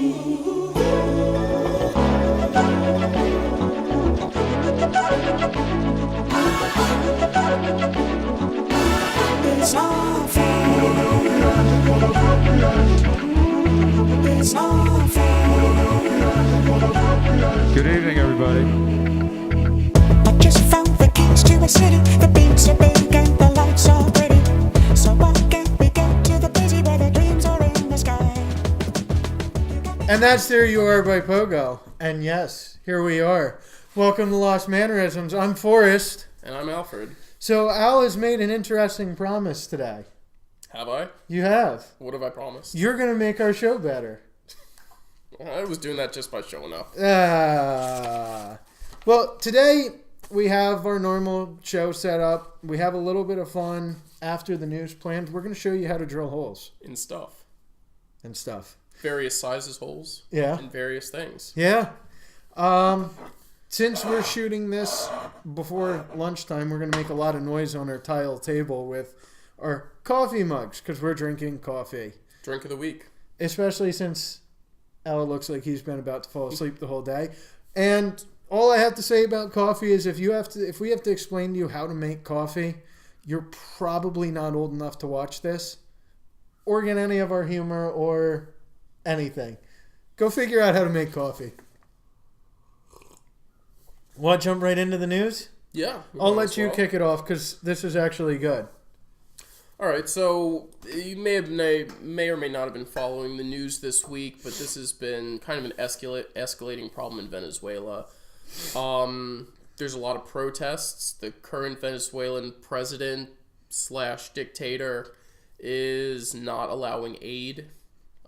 Good evening, everybody. I just found the keys to a city. The beats are big and the lights are pretty. So why can't we go to the busy where the dreams are in the sky? And that's There You Are by Pogo. And yes, here we are. Welcome to Lost Mannerisms. I'm Forrest. And I'm Alfred. So Al has made an interesting promise today. Have I? You have. What have I promised? You're going to make our show better. I was doing that just by showing up. Well, today we have our normal show set up. We have a little bit of fun after the news planned. We're going to show you how to drill holes. In stuff. And stuff. Various sizes holes. Yeah. And various things. Yeah. Since we're shooting this before lunchtime, we're going to make a lot of noise on our tile table with our coffee mugs because we're drinking coffee. Drink of the week. Especially since Ella looks like he's been about to fall asleep the whole day. And all I have to say about coffee is if we have to explain to you how to make coffee, you're probably not old enough to watch this or get any of our humor or anything. Go figure out how to make coffee. Want to jump right into the news? Yeah. I'll let you kick it off because this is actually good. All right, so you may or may not have been following the news this week, but this has been kind of an escalating problem in Venezuela. There's a lot of protests. The current Venezuelan president / dictator is not allowing aid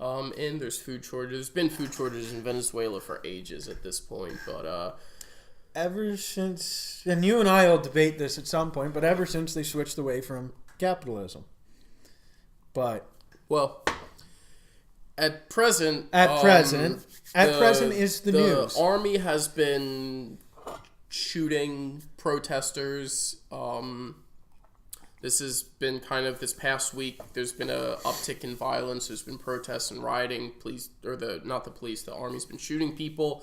in. There's food shortages. There's been food shortages in Venezuela for ages at this point, but ever since, and you and I will debate this at some point, but ever since they switched away from capitalism. But well, at present is the news. The army has been shooting protesters. This has been kind of this past week. There's been a uptick in violence. There's been protests and rioting. The army's been shooting people.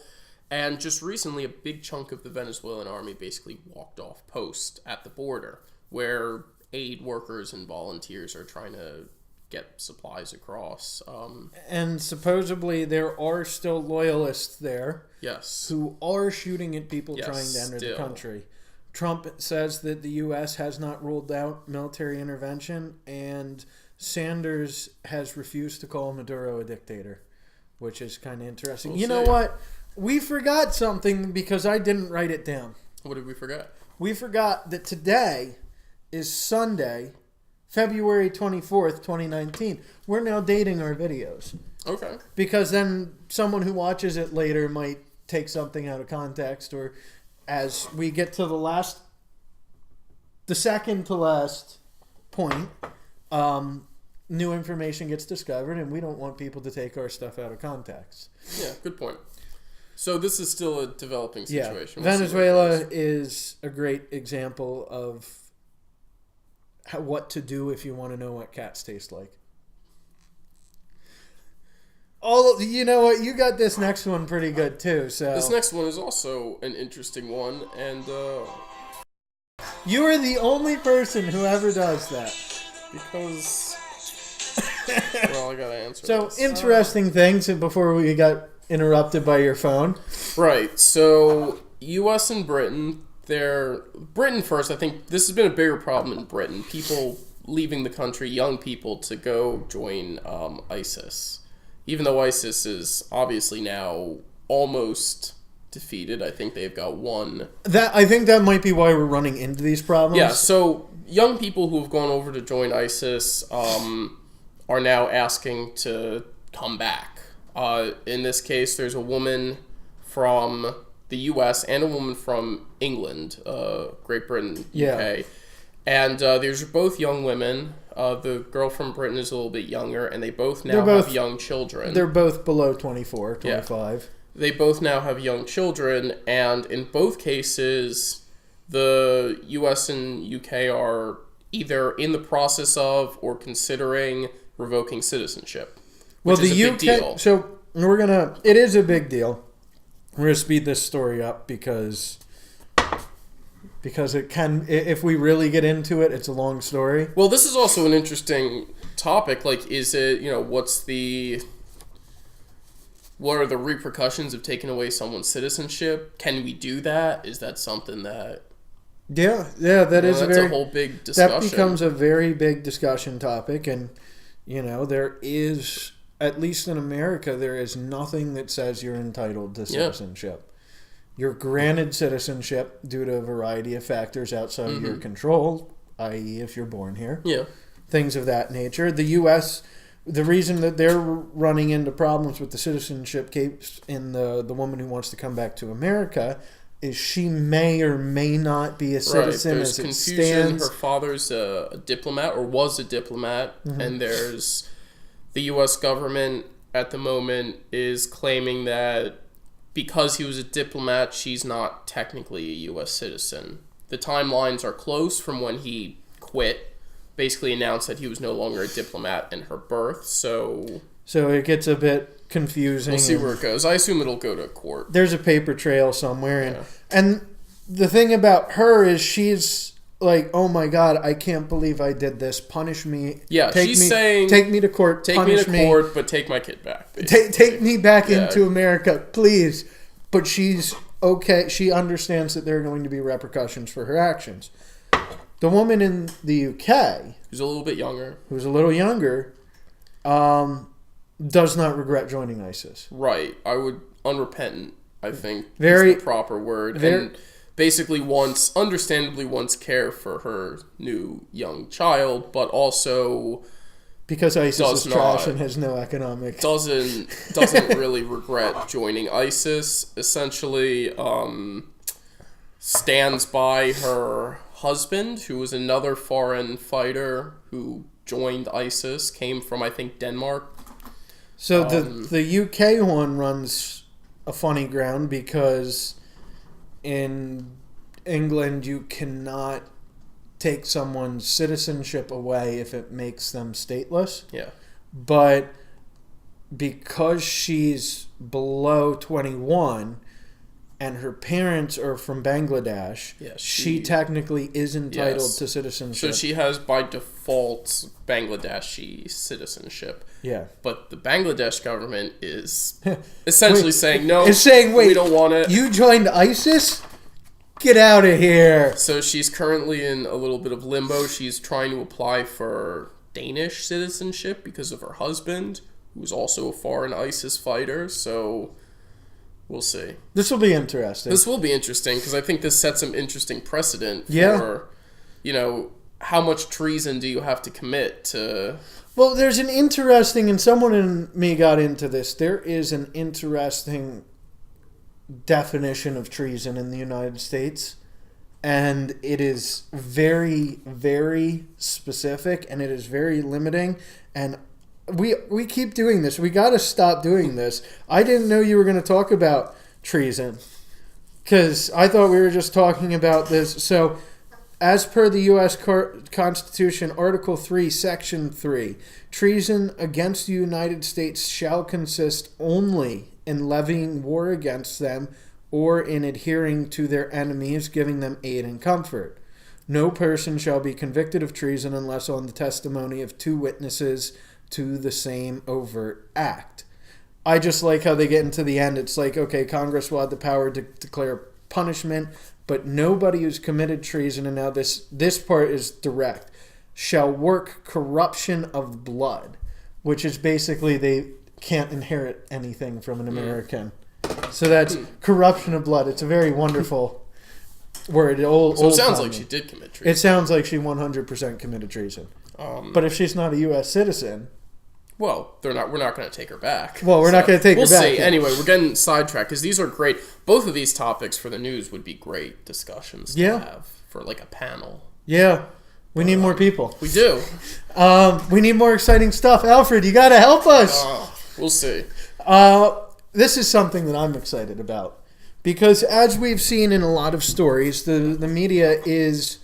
And just recently, a big chunk of the Venezuelan army basically walked off post at the border, where aid workers and volunteers are trying to get supplies across. And supposedly there are still loyalists there. Yes. Who are shooting at people yes, trying to enter still. the country. Trump says that the U.S. has not ruled out military intervention, and Sanders has refused to call Maduro a dictator, which is kind of interesting. You know what? We forgot something because I didn't write it down. What did we forget? We forgot that today is Sunday, February 24th, 2019. We're now dating our videos. Okay. Because then someone who watches it later might take something out of context, or as we get to the second to last point, new information gets discovered, and we don't want people to take our stuff out of context. Yeah, good point. So this is still a developing situation. Yeah. Venezuela is a great example of what to do if you want to know what cats taste like. You know what? You got this next one pretty good too. So this next one is also an interesting one, and you are the only person who ever does that. Because well, I gotta answer. So this. Interesting things before we got interrupted by your phone. Right. So U.S. and Britain. Britain first. I think this has been a bigger problem in Britain. People leaving the country, young people, to go join ISIS. Even though ISIS is obviously now almost defeated, I think they've got one. I think that might be why we're running into these problems. Yeah. So young people who have gone over to join ISIS are now asking to come back. In this case, there's a woman from the U.S. and a woman from England, Great Britain, UK. Yeah. And these are both young women. The girl from Britain is a little bit younger, and they both now have young children. They're both below 24, 25. Yeah. They both now have young children, and in both cases, the U.S. and UK are either in the process of or considering revoking citizenship, which is a big deal. So It is a big deal. We're gonna speed this story up because it can. If we really get into it, it's a long story. Well, this is also an interesting topic. Like, is it, what are the repercussions of taking away someone's citizenship? Can we do that? Is that something that... Yeah, that's a whole big discussion. That becomes a very big discussion topic, and there is, at least in America, there is nothing that says you're entitled to citizenship. You're granted citizenship due to a variety of factors outside of your control, i.e., if you're born here. Yeah. Things of that nature. The U.S., the reason that they're running into problems with the citizenship case in the woman who wants to come back to America is she may or may not be a citizen There's as it confusion. stands. Her father's a diplomat, or was a diplomat, and there's the U.S. government at the moment is claiming that because he was a diplomat, she's not technically a U.S. citizen. The timelines are close from when he quit, basically announced that he was no longer a diplomat in her birth, so it gets a bit confusing. We'll see where it goes. I assume it'll go to court. There's a paper trail somewhere, and the thing about her is she's like, oh my God, I can't believe I did this. Punish me. Yeah, saying, take me to court. Take me to court, but take my kid back. Take me back into America, please. But she's okay. She understands that there are going to be repercussions for her actions. The woman in the UK, who's a little younger, does not regret joining ISIS. Right. Unrepentant, I think, is the proper word. And basically understandably wants care for her new young child, but also... Because ISIS is trash and has no economic... Doesn't really regret joining ISIS. Essentially, stands by her husband, who was another foreign fighter who joined ISIS, came from, I think, Denmark. So the UK one runs a funny ground because in England you cannot take someone's citizenship away if it makes them stateless. Yeah. But because she's below 21 and her parents are from Bangladesh, she technically is entitled to citizenship. So she has, by default, Bangladeshi citizenship. Yeah. But the Bangladesh government is essentially saying, no, we don't want it. You joined ISIS? Get out of here. So she's currently in a little bit of limbo. She's trying to apply for Danish citizenship because of her husband, who's also a foreign ISIS fighter. So we'll see. This will be interesting. This will be interesting because I think this sets some interesting precedent for, how much treason do you have to commit to... Well, there's an interesting, and someone in me got into this, there is an interesting definition of treason in the United States, and it is very, very specific, and it is very limiting, and we keep doing this. We got to stop doing this. I didn't know you were going to talk about treason, because I thought we were just talking about this. So, as per the U.S. Constitution, Article 3, Section 3, treason against the United States shall consist only in levying war against them or in adhering to their enemies, giving them aid and comfort. No person shall be convicted of treason unless on the testimony of 2 witnesses to the same overt act. I just like how they get into the end. It's like, okay, Congress will have the power to declare punishment, but nobody who's committed treason, and now this part is direct, shall work corruption of blood, which is basically they can't inherit anything from an American. So that's corruption of blood. It's a very wonderful word. So it sounds like she did commit treason. It sounds like she 100% committed treason. But if she's not a U.S. citizen... Well, we're not going to take her back. Well, we're not going to take her back. We'll see. Anyway, we're getting sidetracked because these are great. Both of these topics for the news would be great discussions to have for like a panel. Yeah. We need more people. We do. We need more exciting stuff. Alfred, you got to help us. We'll see. This is something that I'm excited about because as we've seen in a lot of stories, the media is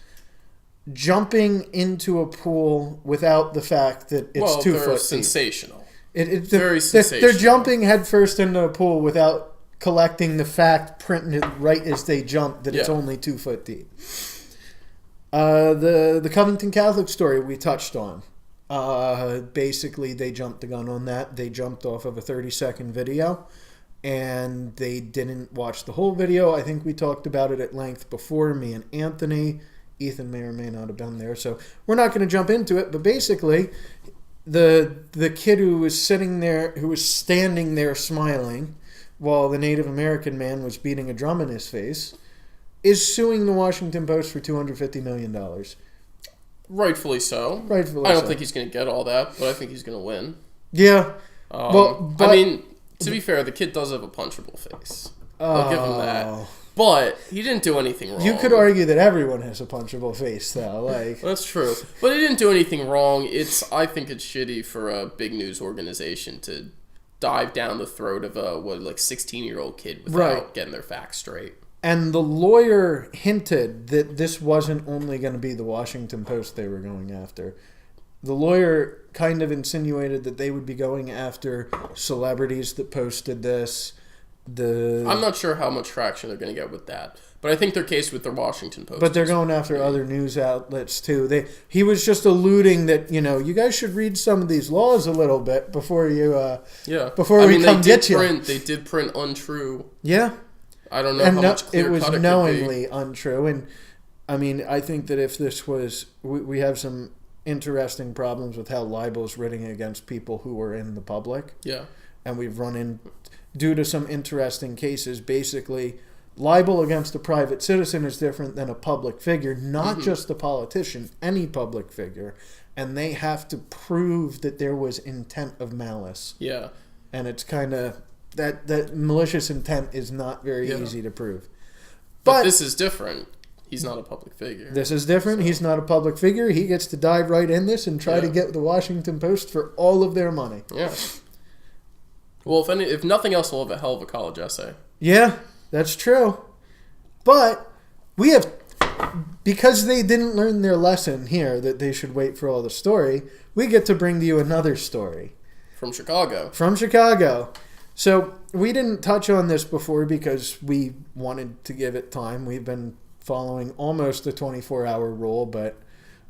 jumping into a pool without the fact that it's 2 foot deep. Sensational. Very They're sensational. jumping headfirst into a pool without collecting the fact printed right as they jump that it's Yeah. only 2 foot deep. The Covington Catholic story we touched on. Basically, they jumped the gun on that. They jumped off of a 30-second video, and they didn't watch the whole video. I think we talked about it at length before, me and Anthony. Ethan may or may not have been there, so we're not going to jump into it. But basically, the kid who was sitting there, who was standing there smiling, while the Native American man was beating a drum in his face, is suing the Washington Post for $250 million. Rightfully so. Rightfully I don't so. think he's going to get all that, but I think he's going to win. Yeah. I mean, to be fair, the kid does have a punchable face. I'll give him that. But he didn't do anything wrong. You could argue that everyone has a punchable face, though. Like, That's true. But he didn't do anything wrong. I think it's shitty for a big news organization to dive down the throat of a 16-year-old kid without Right. getting their facts straight. and the lawyer hinted that this wasn't only going to be the Washington Post they were going after. The lawyer kind of insinuated that they would be going after celebrities that posted this. I'm not sure how much traction they're going to get with that, but I think their case with the Washington Post. But they're going after other news outlets too. He was just alluding that you guys should read some of these laws a little bit before you before we come get you. They did print untrue. Yeah, I don't know and how much clear it was cut it knowingly could be. untrue. And I mean, I think that if this was, we have some interesting problems with how libel's written against people who are in the public. Yeah, And we've run in, due to some interesting cases, basically libel against a private citizen is different than a public figure, not just a politician, any public figure. And they have to prove that there was intent of malice. yeah. And it's kind of, that malicious intent is not very easy to prove. But this is different. He's not a public figure. This is different. He's not a public figure. He gets to dive right in this and try to get the Washington Post for all of their money. Yeah. Well, if nothing else, we'll have a hell of a college essay. Yeah, that's true. But we have, because they didn't learn their lesson here that they should wait for all the story, we get to bring to you another story. From Chicago. From Chicago. So we didn't touch on this before because we wanted to give it time. We've been following almost the 24-hour rule, but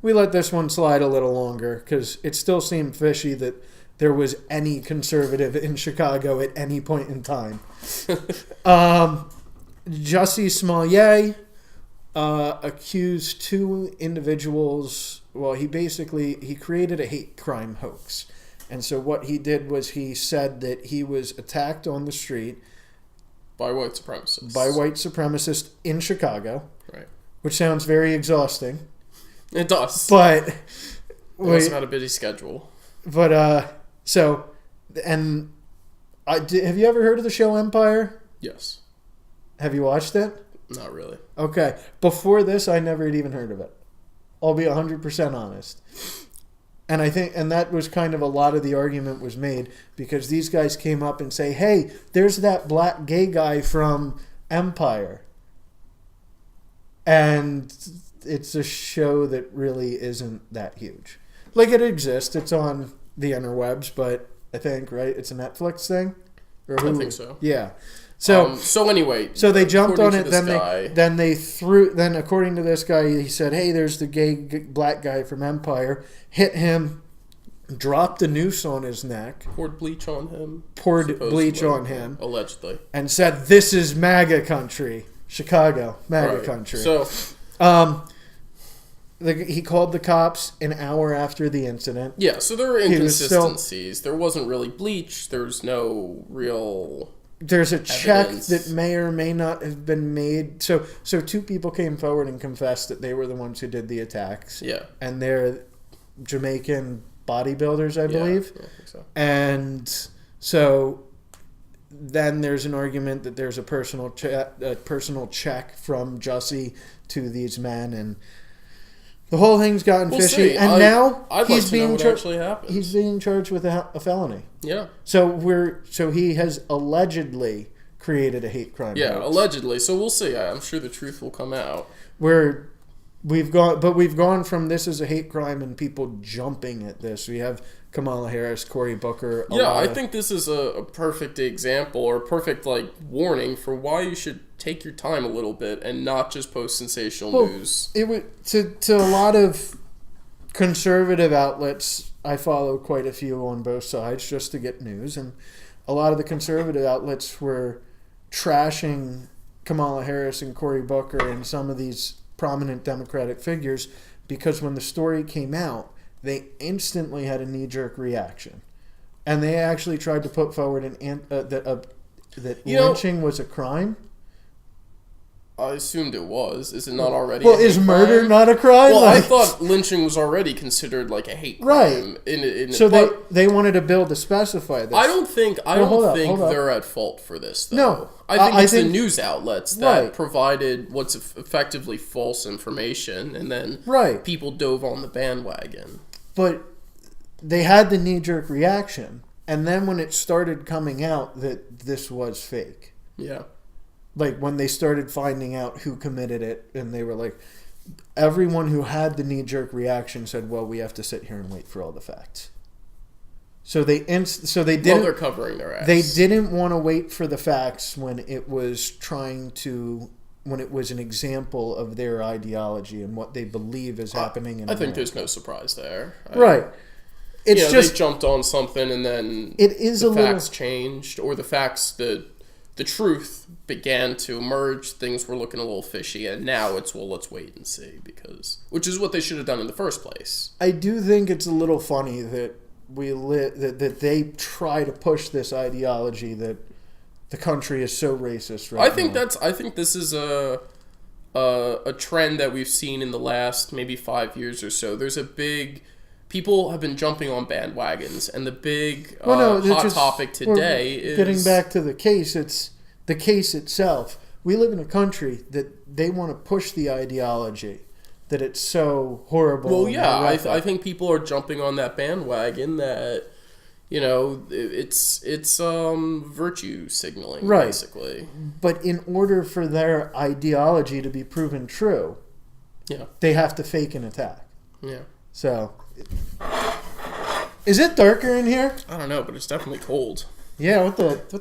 we let this one slide a little longer because it still seemed fishy that there was any conservative in Chicago at any point in time. Jussie Smollett accused two individuals. Well, he created a hate crime hoax. And so what he did was he said that he was attacked on the street By white supremacists in Chicago. Right. Which sounds very exhausting. It does. But They also had a busy schedule. But have you ever heard of the show Empire? Yes. Have you watched it? Not really. Okay. Before this, I never had even heard of it. I'll be 100% honest. And I think, and that was kind of a lot of the argument was made because these guys came up and say, hey, there's that black gay guy from Empire. And it's a show that really isn't that huge. Like, it exists. It's on the interwebs, but I think, right, it's a Netflix thing? I think so. Yeah. So anyway, so they jumped on according it. to this Then according to this guy, he said, "Hey, there's the gay black guy from Empire." Hit him, dropped a noose on his neck, poured bleach on him, allegedly, and said, "This is MAGA country, Chicago, MAGA country." So, he called the cops an hour after the incident. Yeah, so there were inconsistencies. There wasn't really bleach. There's no real. There's a check evidence that may or may not have been made. So two people came forward and confessed that they were the ones who did the attacks. Yeah. And they're Jamaican bodybuilders, I believe. Yeah, I think so. And so then there's an argument that there's a personal check from Jussie to these men, and the whole thing's gotten fishy. See. And now he's being actually happened. He's being charged with a felony. Yeah. So he has allegedly created a hate crime. Yeah, hoax. allegedly. So we'll see. I'm sure the truth will come out. We've gone from this as a hate crime and people jumping at this. We have Kamala Harris, Cory Booker. Yeah, I think this is a perfect example or perfect warning for why you should take your time a little bit and not just post sensational news. It would to a lot of conservative outlets. I follow quite a few on both sides just to get news, and a lot of the conservative outlets were trashing Kamala Harris and Cory Booker and some of these prominent Democratic figures because when the story came out, they instantly had a knee-jerk reaction, and they actually tried to put forward that lynching was a crime. I assumed it was. Is it not already? Well, is murder not a crime? Well, I thought lynching was already considered a hate crime. Right. So they wanted a bill to specify this. I don't think they're at fault for this, though. No. I think the news outlets that provided what's effectively false information, and then people dove on the bandwagon. But they had the knee-jerk reaction, and then when it started coming out that this was fake. Yeah. When they started finding out who committed it, and they were everyone who had the knee-jerk reaction said, well, we have to sit here and wait for all the facts. So they didn't. Well, they're covering their ass. They didn't want to wait for the facts when it was an example of their ideology and what they believe is happening in I think America. there's no surprise there. Right. It's just they jumped on something and then the facts changed, or the facts the truth began to emerge. Things were looking a little fishy, and now it's let's wait and see, which is what they should have done in the first place. I do think it's a little funny that that they try to push this ideology that the country is so racist right now. I think this is a trend that we've seen in the last maybe 5 years or so. There's people have been jumping on bandwagons, and the big hot topic today is getting back to the case. It's the case itself. We live in a country that they want to push the ideology that it's so horrible. Well, yeah, I think people are jumping on that bandwagon that it's virtue signaling, basically. But in order for their ideology to be proven true, they have to fake an attack. Yeah. So, is it darker in here? I don't know, but it's definitely cold. Yeah, what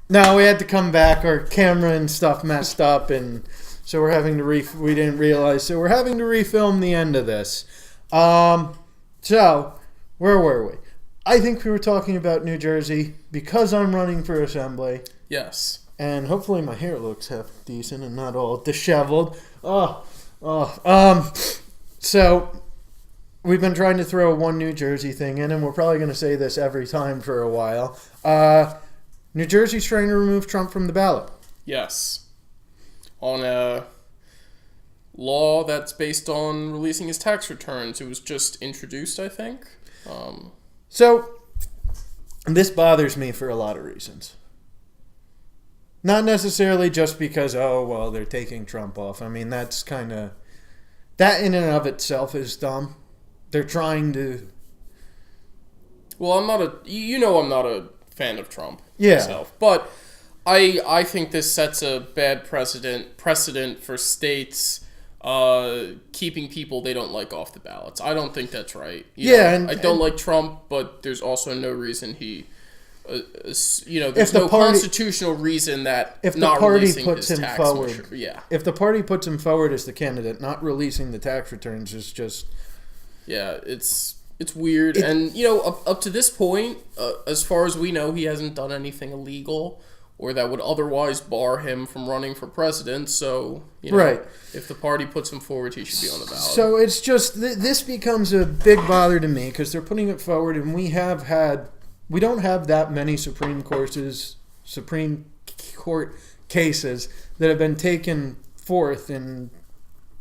no, we had to come back. Our camera and stuff messed up, and so we're having to we didn't realize, so we're having to refilm the end of this. So, where were we? I think we were talking about New Jersey because I'm running for assembly. Yes. And hopefully my hair looks half decent and not all disheveled. So we've been trying to throw one New Jersey thing in, and we're probably going to say this every time for a while. New Jersey's trying to remove Trump from the ballot. Yes. On a law that's based on releasing his tax returns. It was just introduced, I think. So this bothers me for a lot of reasons. Not necessarily just because, they're taking Trump off. I mean, that's kind of... That in and of itself is dumb. They're trying to... Well, I'm not a fan of Trump myself. But I think this sets a bad precedent for states keeping people they don't like off the ballots. I don't think that's right. I don't like Trump, but there's also no reason he... there's no constitutional reason that if the not party releasing puts his him tax forward, if the party puts him forward as the candidate, not releasing the tax returns is just it's weird. And up to this point, as far as we know, he hasn't done anything illegal or that would otherwise bar him from running for president. So if the party puts him forward, he should be on the ballot. So it's just this becomes a big bother to me because they're putting it forward, and we don't have that many Supreme Court cases that have been taken forth and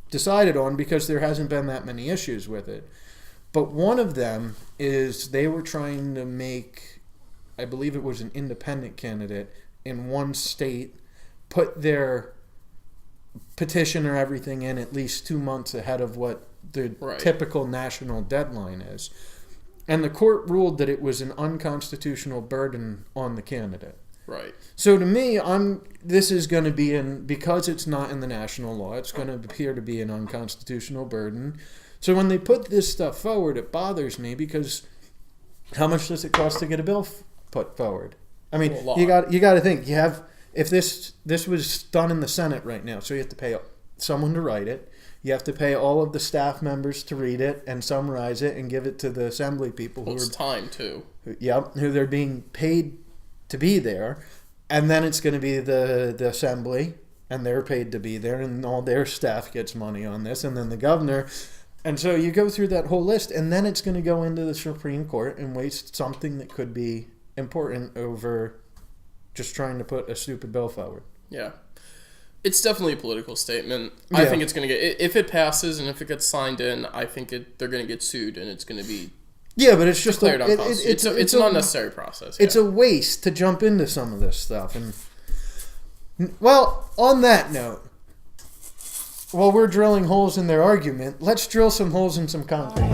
decided on because there hasn't been that many issues with it. But one of them is they were trying to make, I believe it was an independent candidate in one state, put their petition or everything in at least 2 months ahead of what the typical national deadline is. And the court ruled that it was an unconstitutional burden on the candidate. Right. So to me, this is going to be because it's not in the national law, it's going to appear to be an unconstitutional burden. So when they put this stuff forward, it bothers me because how much does it cost to get a bill put forward? I mean, A lot. you got to think. You have if this was done in the Senate right now, so you have to pay someone to write it. You have to pay all of the staff members to read it and summarize it and give it to the assembly people Well, it's time too. who they're being paid to be there, and then it's going to be the assembly, and they're paid to be there, and all their staff gets money on this, and then the governor. And so you go through that whole list, and then it's going to go into the Supreme Court and waste something that could be important over just trying to put a stupid bill forward. Yeah. It's definitely a political statement. I think it's going to get... If it passes and if it gets signed in, I think they're going to get sued and it's going to be... Yeah, but it's just declared unconstitutional. It's an unnecessary process. It's a waste to jump into some of this stuff. And well, on that note, while we're drilling holes in their argument, let's drill some holes in some concrete.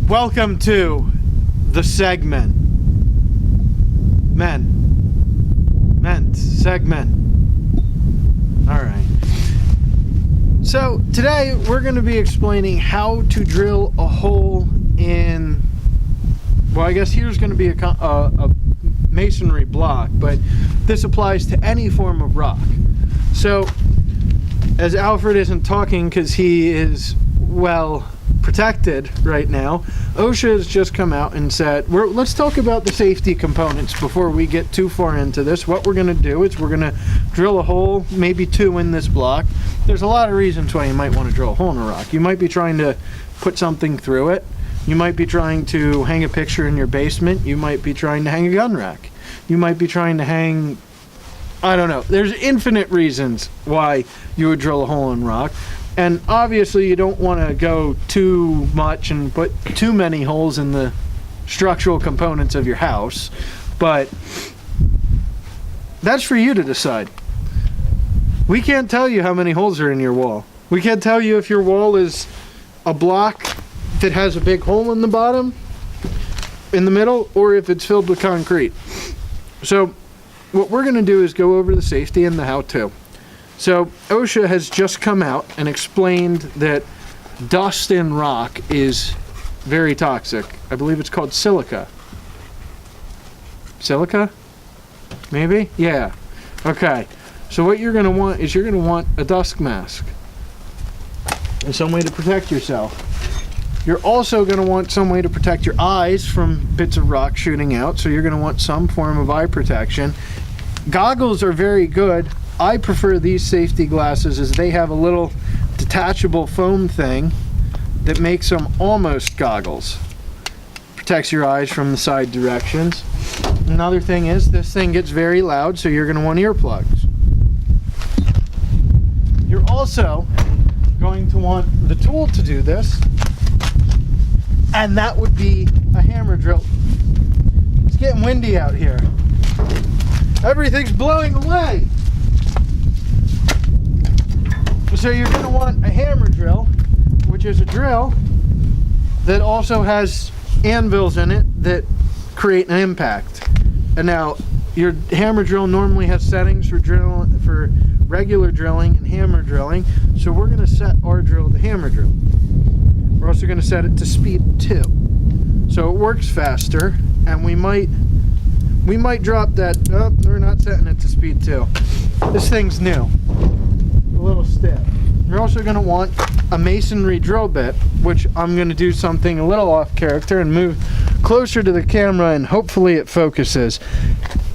Welcome to the segment. Segment. All right. So today we're going to be explaining how to drill a hole in. Well, I guess here's going to be a masonry block, but this applies to any form of rock. So, as Alfred isn't talking because he is well protected right now, OSHA has just come out and said, let's talk about the safety components before we get too far into this. What we're going to do is we're going to drill a hole, maybe two in this block. There's a lot of reasons why you might want to drill a hole in a rock. You might be trying to put something through it. You might be trying to hang a picture in your basement. You might be trying to hang a gun rack. You might be trying to hang, I don't know. There's infinite reasons why you would drill a hole in rock. And obviously you don't want to go too much and put too many holes in the structural components of your house. But that's for you to decide. We can't tell you how many holes are in your wall. We can't tell you if your wall is a block that has a big hole in the bottom, in the middle, or if it's filled with concrete. So what we're going to do is go over the safety and the how-to. So OSHA has just come out and explained that dust in rock is very toxic. I believe it's called silica. Silica? Maybe? Yeah. Okay. So what you're going to want is you're going to want a dust mask and some way to protect yourself. You're also going to want some way to protect your eyes from bits of rock shooting out, so you're going to want some form of eye protection. Goggles are very good. I prefer these safety glasses as they have a little detachable foam thing that makes them almost goggles. Protects your eyes from the side directions. Another thing is this thing gets very loud, so you're going to want earplugs. You're also going to want the tool to do this, and that would be a hammer drill. It's getting windy out here. Everything's blowing away. So you're going to want a hammer drill, which is a drill that also has anvils in it that create an impact. And now your hammer drill normally has settings for regular drilling and hammer drilling. So we're going to set our drill to hammer drill. We're also going to set it to speed 2. So it works faster, and we might drop that. Oh, we're not setting it to speed 2. This thing's new. A little stiff. You're also going to want a masonry drill bit, which I'm going to do something a little off character and move closer to the camera, and hopefully it focuses.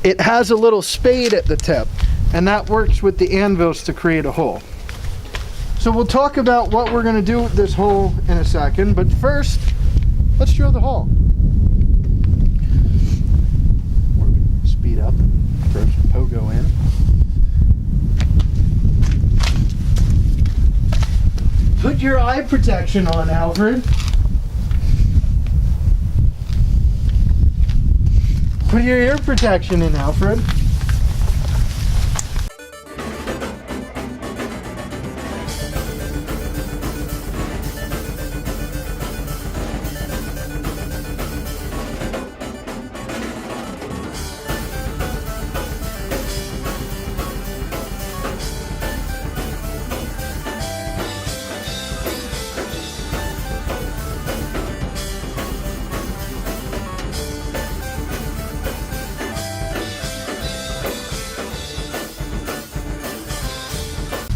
It has a little spade at the tip, and that works with the anvils to create a hole. So we'll talk about what we're going to do with this hole in a second, but first, let's drill the hole. We're going to speed up and throw some pogo in. Put your eye protection on, Alfred. Put your ear protection in, Alfred.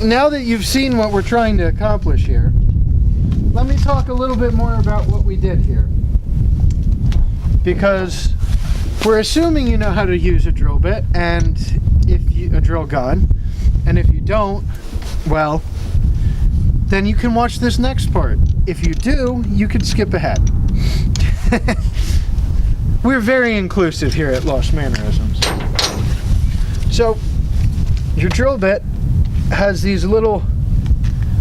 now that you've seen what we're trying to accomplish here, let me talk a little bit more about what we did here. Because we're assuming you know how to use a drill bit, and a drill gun, and if you don't, well, then you can watch this next part. If you do, you can skip ahead. We're very inclusive here at Lost Mannerisms. So, your drill bit has these little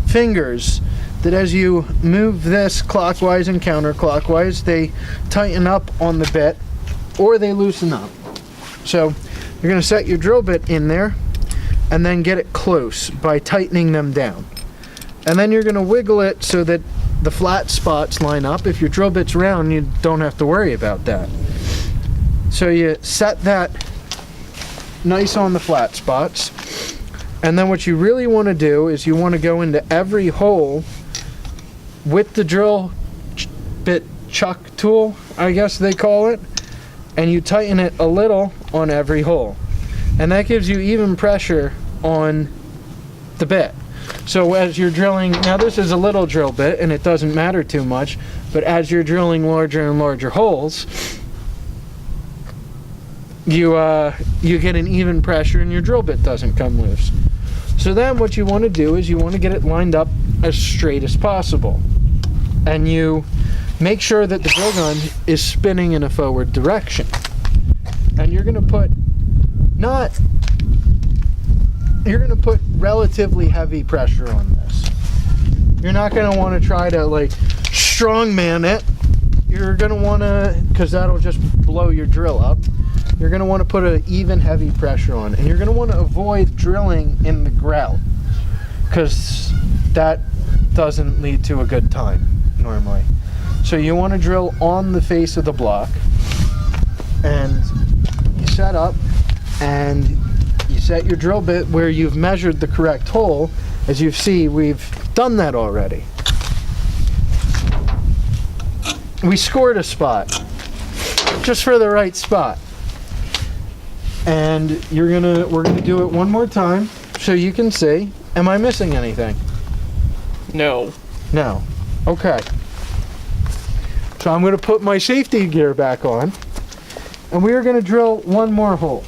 fingers that as you move this clockwise and counterclockwise, they tighten up on the bit or they loosen up. So, you're going to set your drill bit in there and then get it close by tightening them down. And then you're going to wiggle it so that the flat spots line up. If your drill bit's round, you don't have to worry about that. So you set that nice on the flat spots. And then what you really want to do is you want to go into every hole with the drill bit chuck tool, I guess they call it. And you tighten it a little on every hole. And that gives you even pressure on the bit. So as you're drilling, now this is a little drill bit and it doesn't matter too much, but as you're drilling larger and larger holes, you get an even pressure and your drill bit doesn't come loose. So then what you want to do is you want to get it lined up as straight as possible. And you make sure that the drill gun is spinning in a forward direction. And you're going to put relatively heavy pressure on this. You're not going to want to try to like strongman it. You're going to want to, because that'll just blow your drill up. You're going to want to put an even heavy pressure on it. And you're going to want to avoid drilling in the grout, because that doesn't lead to a good time normally. So you want to drill on the face of the block, and you set up and you set your drill bit where you've measured the correct hole. As you see, we've done that already. We scored a spot just for the right spot. And we're gonna do it one more time so you can see. Am I missing anything? No. No. Okay. So I'm gonna put my safety gear back on, and we are gonna drill one more hole.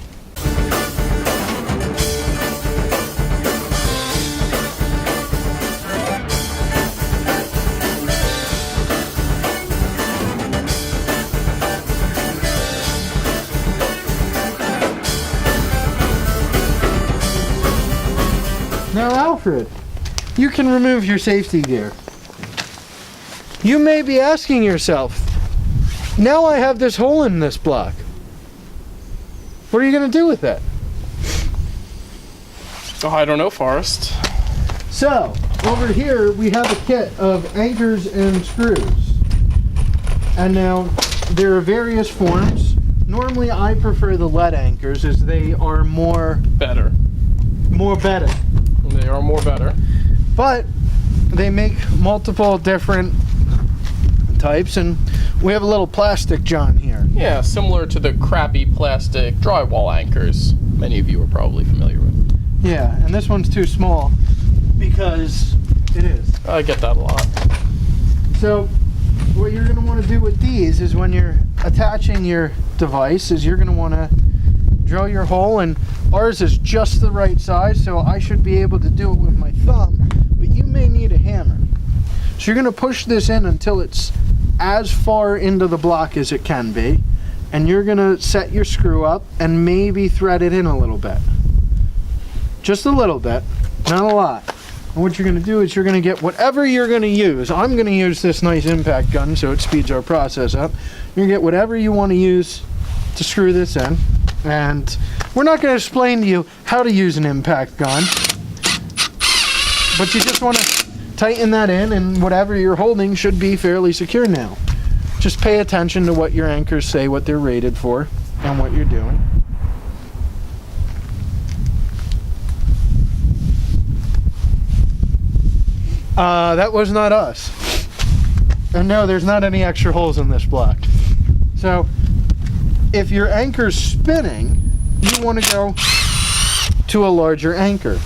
Now, Alfred, you can remove your safety gear. You may be asking yourself, now I have this hole in this block. What are you going to do with it? Oh, I don't know, Forrest. So, over here we have a kit of anchors and screws. And now, there are various forms. Normally I prefer the lead anchors as they are better. More better. They are more better. But they make multiple different types, and we have a little plastic John here. Yeah, similar to the crappy plastic drywall anchors many of you are probably familiar with. Yeah, and this one's too small because it is. I get that a lot. So what you're going to want to do with these is when you're attaching your device is you're going to want to drill your hole, and ours is just the right size, so I should be able to do it with my thumb, but you may need a hammer. So you're going to push this in until it's as far into the block as it can be, and you're going to set your screw up and maybe thread it in a little bit. Just a little bit, not a lot. And what you're going to do is you're going to get whatever you're going to use. I'm going to use this nice impact gun so it speeds our process up. You're going to get whatever you want to use to screw this in. And we're not going to explain to you how to use an impact gun, but you just want to tighten that in, and whatever you're holding should be fairly secure now. Just pay attention to what your anchors say, what they're rated for, and what you're doing. That was not us. And no, there's not any extra holes in this block. So, if your anchor's spinning, you want to go to a larger anchor.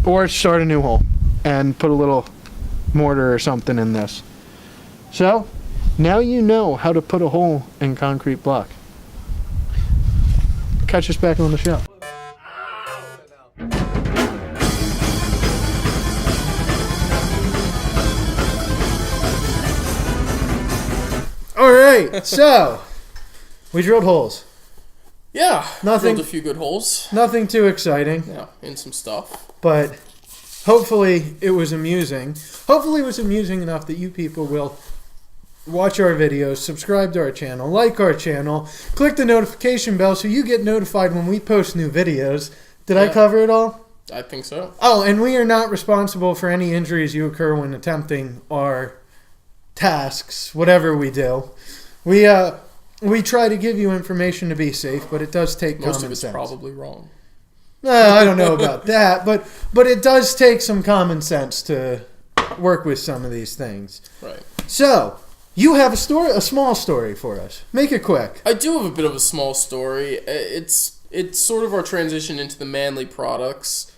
or start a new hole and put a little mortar or something in this. So, now you know how to put a hole in concrete block. Catch us back on the show. All right, so we drilled holes. Yeah, Nothing- drilled a few good holes. Nothing too exciting, Yeah, in some stuff. but hopefully it was amusing. Hopefully it was amusing enough that you people will watch our videos, subscribe to our channel, like our channel, click the notification bell so you get notified when we post new videos. Did I Yeah. cover it all? I think so. Oh, and we are not responsible for any injuries you occur when attempting our tasks, whatever we do. We try to give you information to be safe, but it does take Most common of it's sense. probably wrong. I don't know about that, but it does take some common sense to work with some of these things. Right. So, you have a small story for us. Make it quick. I do have a bit of a small story. It's sort of our transition into the manly products.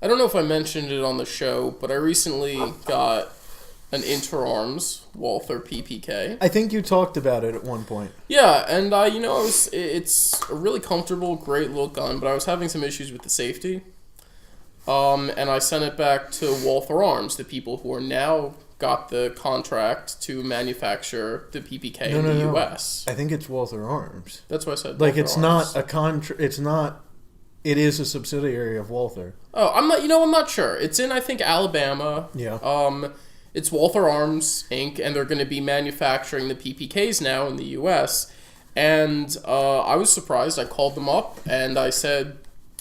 I don't know if I mentioned it on the show, but I recently got an Interarms Walther PPK. I think you talked about it at one point. Yeah, and it's a really comfortable, great little gun, but I was having some issues with the safety. And I sent it back to Walther Arms, the people who are now got the contract to manufacture the PPK in the US. I think it's Walther Arms. That's what I said. Like Walther it's Arms. not a contract. It's not. It is a subsidiary of Walther. Oh, I'm not sure. It's in, I think, Alabama. Yeah. It's Walther Arms Inc., and they're going to be manufacturing the PPKs now in the U.S. And I was surprised. I called them up, and I said,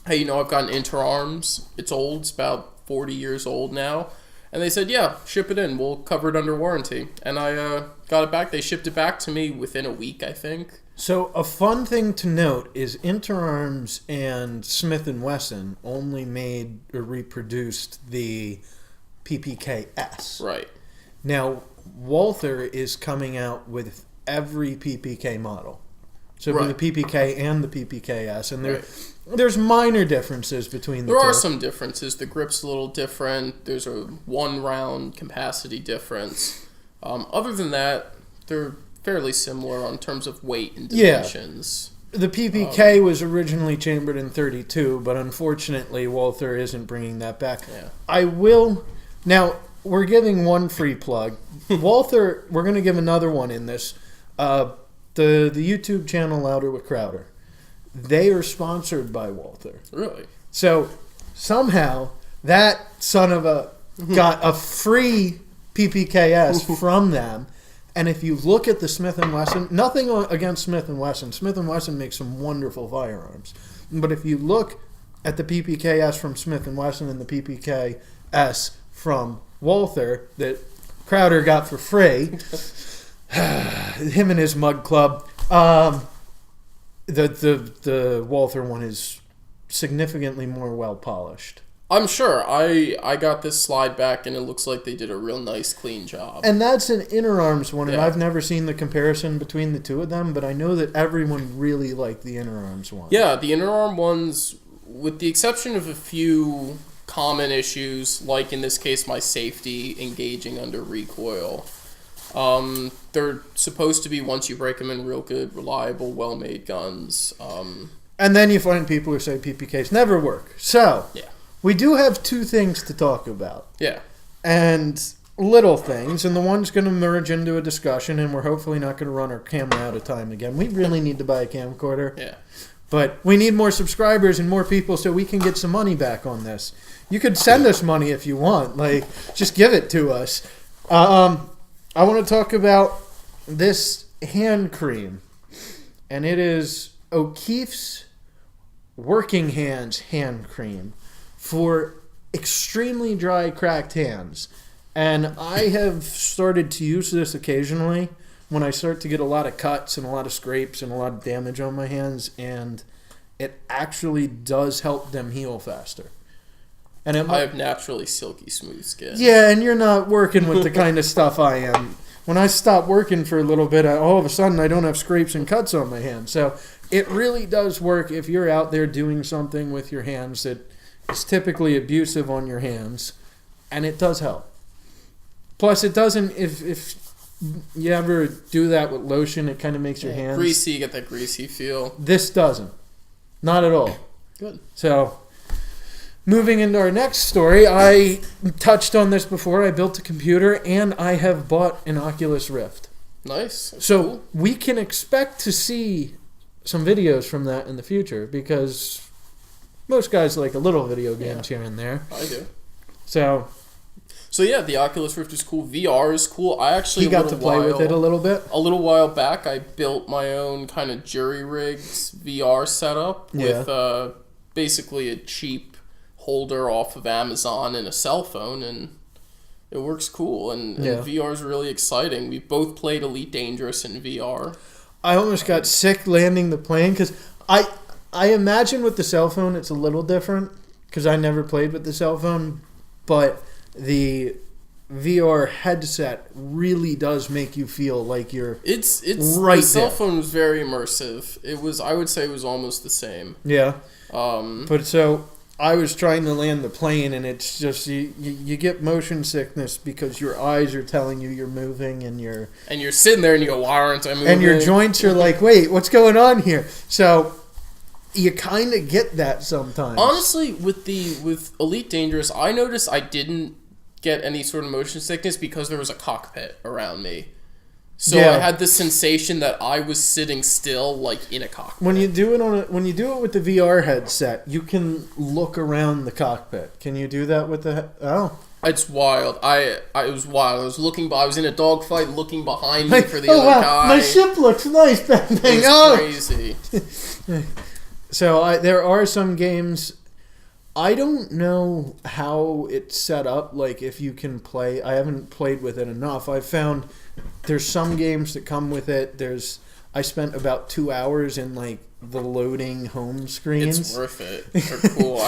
hey, I've got an Interarms. It's old. It's about 40 years old now. And they said, yeah, ship it in. We'll cover it under warranty. And I got it back. They shipped it back to me within a week, I think. So a fun thing to note is Interarms and Smith & Wesson only made or reproduced the PPK-S. Right. Now, Walther is coming out with every PPK model. So for Right. the PPK and the PPK-S. And there's minor differences between the two. There are some differences. The grip's a little different. There's a 1-round capacity difference. Other than that, they're fairly similar on terms of weight and dimensions. The PPK was originally chambered in 32, but unfortunately Walther isn't bringing that back. Yeah. I will... Now, we're giving one free plug. Walther, we're going to give another one in this. The YouTube channel Louder with Crowder. They are sponsored by Walther. Really? So, somehow, that son of a... got a free PPKS from them. And if you look at the Smith & Wesson, nothing against Smith & Wesson. Smith & Wesson makes some wonderful firearms. But if you look at the PPKS from Smith & Wesson and the PPKS from Walther that Crowder got for free, him and his mug club, the Walther one is significantly more well polished. I'm sure. I got this slide back, and it looks like they did a real nice, clean job. And that's an Interarms one, and Yeah. I've never seen the comparison between the two of them, but I know that everyone really liked the Interarms one. Yeah, the Interarm ones, with the exception of a few common issues, like in this case my safety engaging under recoil, they're supposed to be, once you break them in, real good, reliable, well-made guns. And then you find people who say PPKs never work. So, Yeah. we do have two things to talk about. Yeah. And little things, and the one's going to merge into a discussion, and we're hopefully not going to run our camera out of time again. We really need to buy a camcorder. Yeah. But we need more subscribers and more people so we can get some money back on this. You could send us money if you want. Like, just give it to us. I want to talk about this hand cream. And it is O'Keeffe's Working Hands hand cream for extremely dry, cracked hands. And I have started to use this occasionally when I start to get a lot of cuts and a lot of scrapes and a lot of damage on my hands, and it actually does help them heal faster. And it I have naturally silky smooth skin. yeah, and you're not working with the kind of stuff I am. When I stop working for a little bit, all of a sudden I don't have scrapes and cuts on my hands. So it really does work if you're out there doing something with your hands that is typically abusive on your hands, and it does help. Plus, it doesn't. If you ever do that with lotion, it kind of makes your hands greasy. You get that greasy feel. This doesn't, not at all. Good. So, moving into our next story, I touched on this before. I built a computer, and I have bought an Oculus Rift. Nice. That's So cool. we can expect to see some videos from that in the future because most guys like a little video games here and there. I do. So yeah, the Oculus Rift is cool. VR is cool. I actually he got to play with it a little bit. A little while back, I built my own kind of jury-rigged VR setup with basically a cheap holder off of Amazon and a cell phone, and it works cool. And VR is really exciting. We both played Elite Dangerous in VR. I almost got sick landing the plane because I imagine with the cell phone it's a little different because I never played with the cell phone, but the VR headset really does make you feel like you're it's right the cell there. phone was very immersive. It was, I would say, it was almost the same. Yeah. But so I was trying to land the plane, and it's just you get motion sickness because your eyes are telling you you're moving, and you're sitting there and you go, why aren't I moving? and your joints are like, wait, what's going on here? So you kind of get that sometimes. Honestly, with Elite Dangerous, I noticed I didn't get any sort of motion sickness because there was a cockpit around me. So I had the sensation that I was sitting still, like in a cockpit. When you do it with the VR headset, you can look around the cockpit. Can you do that with the? Oh, it's wild. It was wild. I was looking. I was in a dogfight, looking behind me for the other guy. My ship looks nice. Bang, bang. It's crazy. So there are some games. I don't know how it's set up. Like if you can play. I haven't played with it enough. I found there's some games that come with it. I spent about 2 hours in like the loading home screens. It's worth it. They're cool.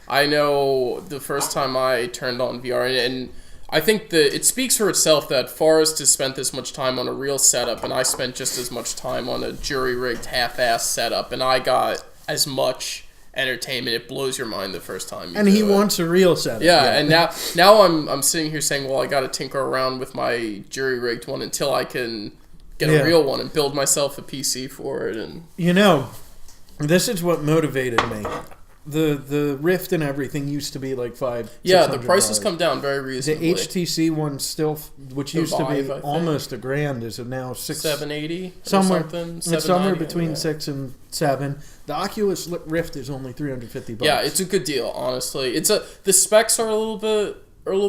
I know the first time I turned on VR, and I think it speaks for itself that Forrest has spent this much time on a real setup, and I spent just as much time on a jury-rigged half-ass setup, and I got as much entertainment. It blows your mind the first time you and do he it. wants a real setup. Yeah, and now I'm sitting here saying, well, I got to tinker around with my jury-rigged one until I can get a real one and build myself a PC for it. And this is what motivated me. The Rift and everything used to be like $500. Yeah, the prices come down very reasonably. The HTC one still, which The used Vive, to be almost $1,000, is now $780 somewhere. something. It's somewhere between $6 and $7. The Oculus Rift is only $350. Yeah, it's a good deal, honestly. The specs are a little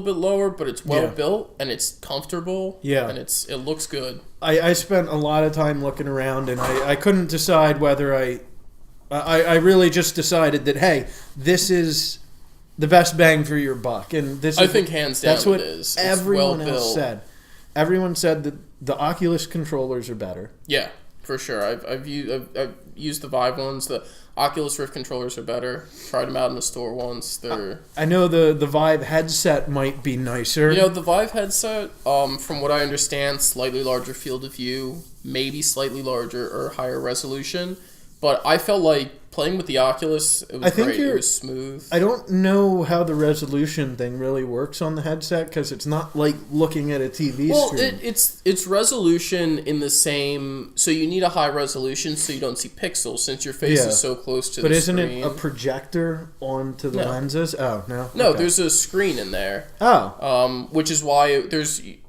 bit lower, but it's well built and it's comfortable. Yeah, and it looks good. I spent a lot of time looking around, and I couldn't decide whether I really just decided that, hey, this is the best bang for your buck, and this. I think hands down that's what it is. It's everyone well else built. said. Everyone said that the Oculus controllers are better. Yeah, for sure. I've used the Vive ones. The Oculus Rift controllers are better. Tried them out in the store once. I know the Vive headset might be nicer. The Vive headset, from what I understand, slightly larger field of view, maybe slightly larger or higher resolution. But I felt like playing with the Oculus, it was great. It was smooth. I don't know how the resolution thing really works on the headset because it's not like looking at a TV screen. Well, it's resolution in the same. So you need a high resolution so you don't see pixels since your face is so close to the screen. But isn't it a projector onto the lenses? Oh, no. No, Okay. there's a screen in there. Oh. Which is why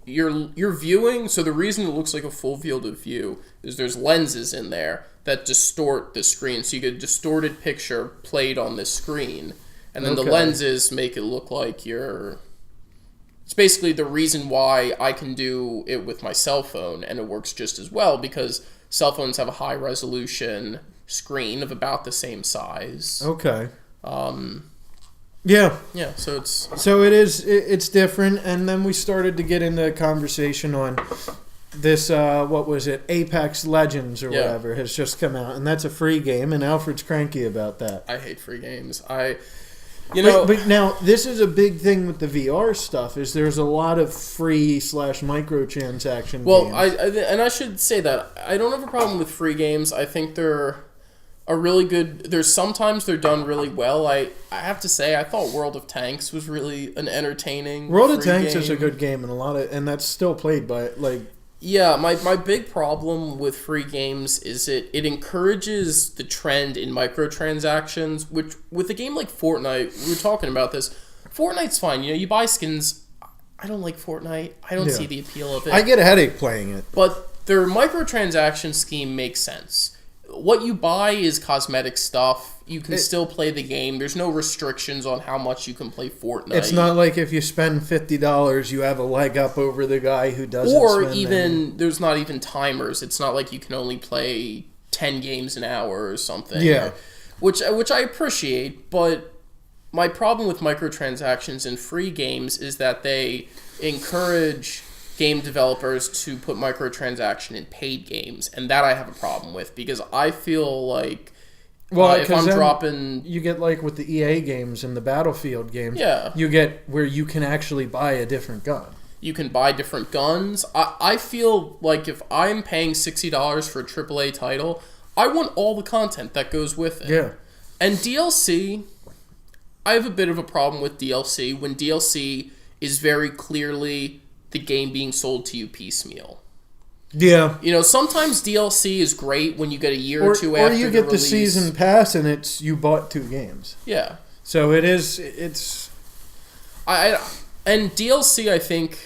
you're viewing. So the reason it looks like a full field of view is there's lenses in there that distort the screen. So you get a distorted picture played on this screen. And then the lenses make it look like it's basically the reason why I can do it with my cell phone, and it works just as well because cell phones have a high resolution screen of about the same size. Okay. Yeah. Yeah, so it's different, and then we started to get into a conversation on this, what was it, Apex Legends or whatever has just come out, and that's a free game, and Alfred's cranky about that. I hate free games. But now, this is a big thing with the VR stuff, is there's a lot of free / microtransaction games. I should say that I don't have a problem with free games. I think they're a really good. There's sometimes they're done really well. I have to say I thought World of Tanks was really an entertaining. World of free Tanks game. is a good game, and that's still played by like. Yeah, my big problem with free games is it encourages the trend in microtransactions, which with a game like Fortnite, we were talking about this. Fortnite's fine, you buy skins. I don't like Fortnite. I don't see the appeal of it. I get a headache playing it. But their microtransaction scheme makes sense. What you buy is cosmetic stuff. You can still play the game. There's no restrictions on how much you can play Fortnite. It's not like if you spend $50, you have a leg up over the guy who doesn't. Or even there's not even timers. It's not like you can only play 10 games an hour or something. Yeah, which I appreciate. But my problem with microtransactions in free games is that they encourage game developers to put microtransaction in paid games, and that I have a problem with because I feel like if I'm dropping, you get like with the EA games and the Battlefield games, yeah, you get where you can actually buy a different gun. You can buy different guns. I feel like if I'm paying $60 for a AAA title, I want all the content that goes with it. Yeah, and DLC, I have a bit of a problem with DLC when DLC is very clearly the game being sold to you piecemeal. Yeah. Sometimes DLC is great when you get a year or two after or you the get release. the season pass and you bought 2 games. Yeah. So it's and DLC, I think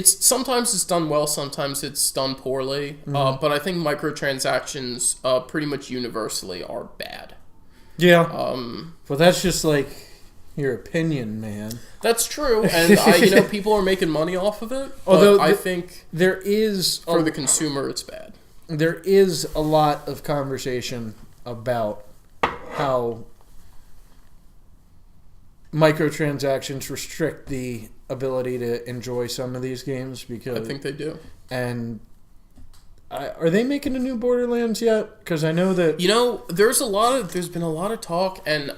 sometimes it's done well, sometimes it's done poorly. Mm-hmm. But I think microtransactions pretty much universally are bad. Yeah. Well, that's just like your opinion, man. That's true, and people are making money off of it. Although I think there is for the consumer, it's bad. There is a lot of conversation about how microtransactions restrict the ability to enjoy some of these games because I think they do. And are they making a new Borderlands yet? Because I know that there's been a lot of talk, and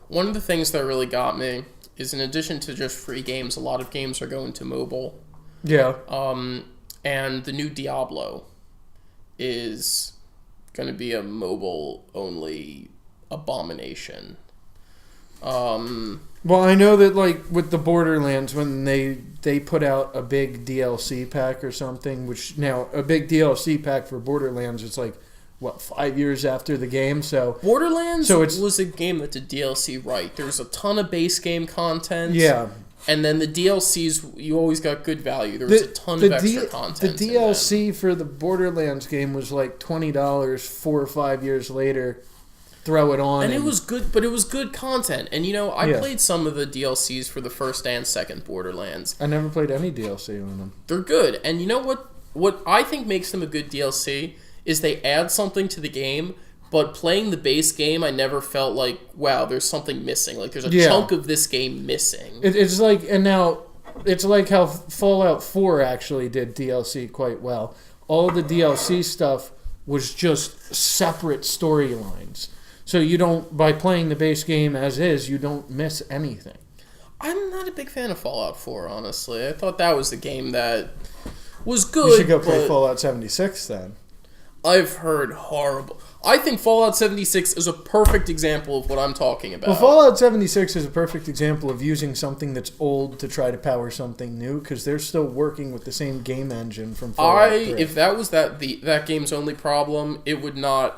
one of the things that really got me is in addition to just free games, a lot of games are going to mobile. Yeah. And the new Diablo is going to be a mobile-only abomination. Well, I know that like with the Borderlands, when they put out a big DLC pack or something, which now a big DLC pack for Borderlands, it's like 5 years after the game. So Borderlands was a game that did DLC right. There's a ton of base game content. Yeah. And then the DLCs, you always got good value. There was a ton of extra content. The DLC for the Borderlands game was like $20 4 or 5 years later. Throw it on. And it was good, but it was good content. And, I played some of the DLCs for the first and second Borderlands. I never played any DLC on them. They're good. And you know what? What I think makes them a good DLC is they add something to the game, but playing the base game, I never felt like, wow, there's something missing. Like, there's a chunk of this game missing. It's like, and now, it's like how Fallout 4 actually did DLC quite well. All the DLC stuff was just separate storylines. So by playing the base game as is, you don't miss anything. I'm not a big fan of Fallout 4, honestly. I thought that was the game that was good. You should go play Fallout 76 then. I've heard horrible. I think Fallout 76 is a perfect example of what I'm talking about. Well, Fallout 76 is a perfect example of using something that's old to try to power something new, because they're still working with the same game engine from Fallout 3. If that was that game's only problem, it would not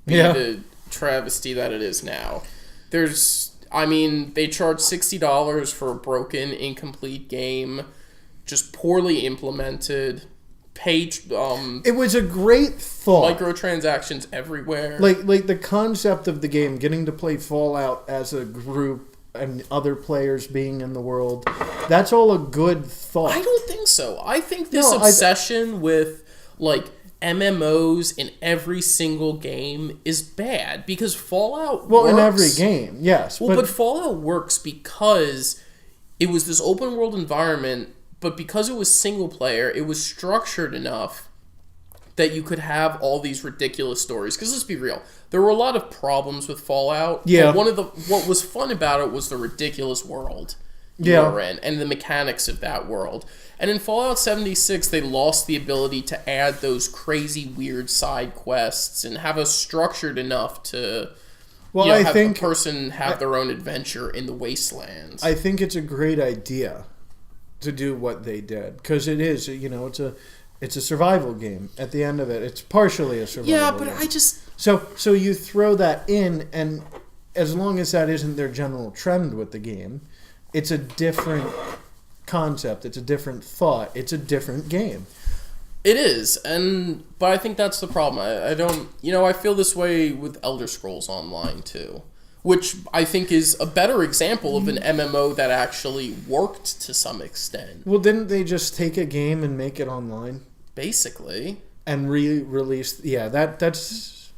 be the travesty that it is now. They charge $60 for a broken, incomplete game, just poorly implemented. It was a great thought. Microtransactions everywhere. Like the concept of the game, getting to play Fallout as a group and other players being in the world. That's all a good thought. I don't think so. I think this obsession with MMOs in every single game is bad because Fallout works. In every game, yes. But Fallout works because it was this open world environment. But because it was single player, it was structured enough that you could have all these ridiculous stories. Because let's be real, there were a lot of problems with Fallout. Yeah. But what was fun about it was the ridiculous world. you're in and the mechanics of that world. And in Fallout 76, they lost the ability to add those crazy, weird side quests and have us structured enough to have a person have their own adventure in the wastelands. I think it's a great idea to do what they did, because it is, it's a survival game. At the end of it, it's partially a survival game. Yeah, but I just... So you throw that in, and as long as that isn't their general trend with the game, it's a different concept, it's a different thought, it's a different game. It is, but I think that's the problem. I don't, I feel this way with Elder Scrolls Online too, which I think is a better example of an MMO that actually worked to some extent. Well, didn't they just take a game and make it online? Basically. And re-release, that's,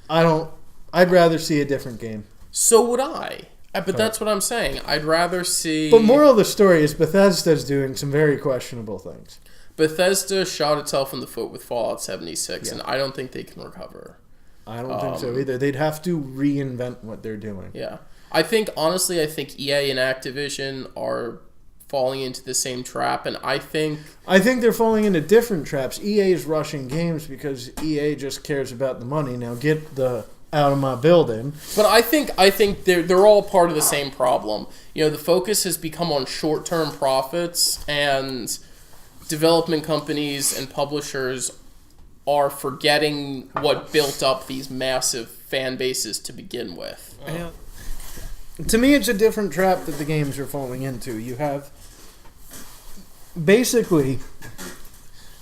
I'd rather see a different game. So would I. But that's what I'm saying. I'd rather see... But moral of the story is Bethesda's doing some very questionable things. Bethesda shot itself in the foot with Fallout 76, and I don't think they can recover. I don't think so either. They'd have to reinvent what they're doing. Yeah. I think EA and Activision are falling into the same trap, and I think they're falling into different traps. EA is rushing games because EA just cares about the money. Now get the... out of my building. But I think they're all part of the same problem. The focus has become on short-term profits, and development companies and publishers are forgetting what built up these massive fan bases to begin with. To me, it's a different trap that the games are falling into. You have basically